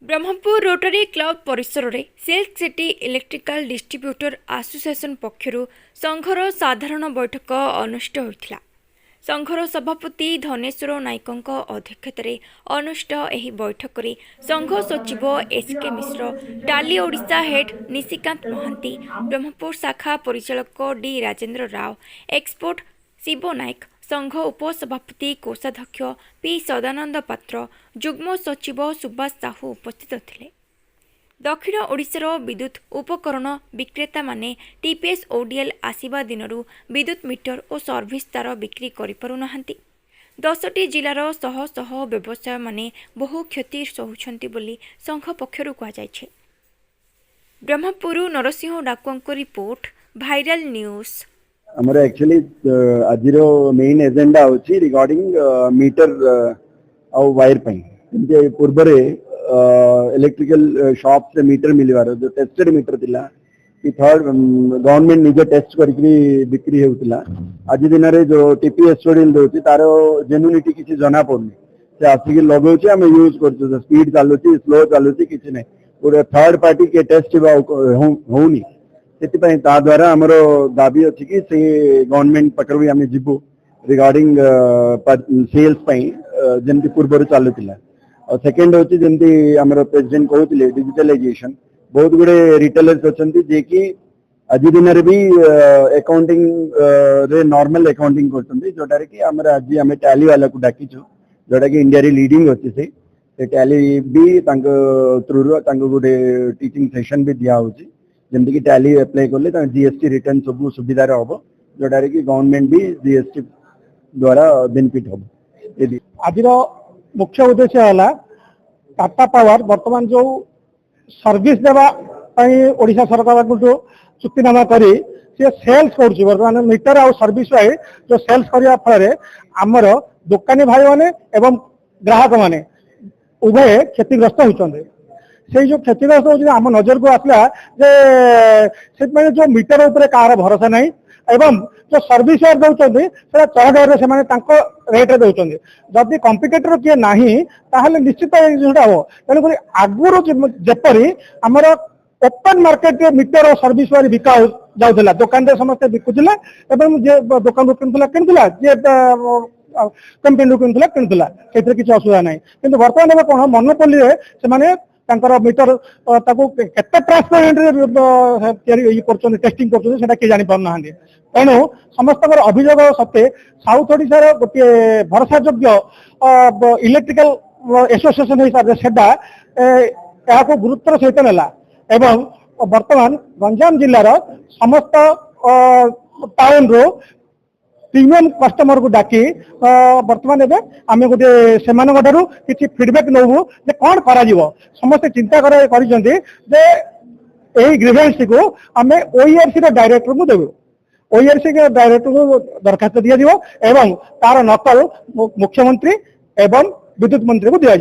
Brahmapur rotary Club परिसर में Silk City Electrical Distributor Association पक्षरु संघर साधारण बैठक अनुष्ठित होता। संघर सभापति धनेश्वर नायक अध्यक्षतार अनुष्ठित एही बैठक में संघ सचिव एसके मिश्र, टाली ओडिशा हेड निशिकांत महांती, ब्रह्मपुर शाखा परिचालक डी राजेंद्र राव, एक्सपोर्ट शिव नायक, संघ उपसभापति कोषाध्यक्ष पी सदानंद पात्र, जुग्म सचिव सुभाष साहू उपस्थित थिले। दक्षिण ओडिशार विद्युत उपकरण विक्रेता माने टीपीएस ओडीएल आसिबा दिनरू विद्युत मीटर और सर्विस तार बिक्री करि पारु नाहंती। 10टी जिलार शह शह व्यवसाय माने बहु क्षति सहुछंती बोली संघ पक्षरु कहा जायछे। ब्रह्मपुर नरसिंह डाकुआंको रिपोर्ट, वायरल न्यूज। हमर एक्चुअली आज मेन एजेंडा होची रिगार्डिंग मीटर और वायर पई जे पूर्वरे इलेक्ट्रिकल शॉप से मीटर मिलवार जो टेस्टेड मीटर थिला कि थर्ड गवर्नमेंट निजे टेस्ट करके बिक्री होतिला। आज दिन रे जो टीपीएस ओडीएल दोची तारो जेन्युइनिटी किछि जना पड़नी से आसिक लगौछि हम यूज करछु स्पीड चालुछि स्लो चालुछि किछि नै पूरा थर्ड पार्टी के टेस्ट होउनी से द्वारा आमर दाबी अच्छी कि से गवर्नमेंट पकड़ आम जीवु रिगार्डिंग सेल्स जमी पूर्व चलुला। और सेकेंड होची जमती आमर प्रेसिडेंट कहते डिजिटलाइजेशन बहुत गुड़े रिटेलर्स अच्छा जे कि आज दिन भी अकाउंटिंग रे नॉर्मल अकाउंटिंग करछंती जोटारे कि आमर आज आम टैली वाला को डाकिछु जोटा कि इंडिया रे लीडिंग अच्छी से टैली भी थ्रू गोटे टीचिंग सेशन भी दिया होची जमती कि टैली अप्लाई कले जीएसटी रिटर्न सब सुविधा हम जोटारे कि गवर्नमेंट भी जीएसटी द्वारा बेनिफिट हम। आज मुख्य उद्देश्य है टाटा पावर वर्तमान जो सर्विस देवा ओडिशा सरकार को जो चुक्तिनामा करी से सेल्स करुच्ची वर्तमान मीटर और सर्विस जो सेल्स करने फल आमर दुकानी भाई माने एवं ग्राहक माने उभय क्षतिग्रस्त होते से जो क्षतिग्रस्त होती आम नजर को आसला जे जो मीटर उपरे कहार भरोसा नहीं एवं जो सर्विस दौरान चढ़ से रेट दौरान जदि कंपिटिटर किए ना ताहले निश्चित जिनटा हम तेणुक आगुरी जपरी आमर ओपन मार्केट मीटर और सर्विस वाली बिका जाऊला दुकान समस्ते बिकुला दुकान किणुला जे कंपनी किणुला किसी असुविधा ना कि बर्तमान कौन मनोपल्ली से मीटर केते ट्रांसपेरेंट टेस्टिंग कर किए जानी पार ना तेणु समस्त अभियोग सत्वे साउथ ओडिशार गोटे भरोसा योग्य इलेक्ट्रिकल एसोसिएशन हिसाब से गुरुत्वर सहित नेला एवं वर्तमान गंजाम जिलार समस्त टाउन रो प्रीमियम कस्टमर को डाकी वर्तमान एवं आम गोटे से किसी फीडबैक नौ जे कौन करा समस्ते चिंता ग्रीवेंस को आम ओईआरसी डायरेक्टर को देवु ओईआरसी के डायरेक्टर को दरखास्त दिया एवं तार नकल मुख्यमंत्री एवं विद्युत मंत्री को दिया।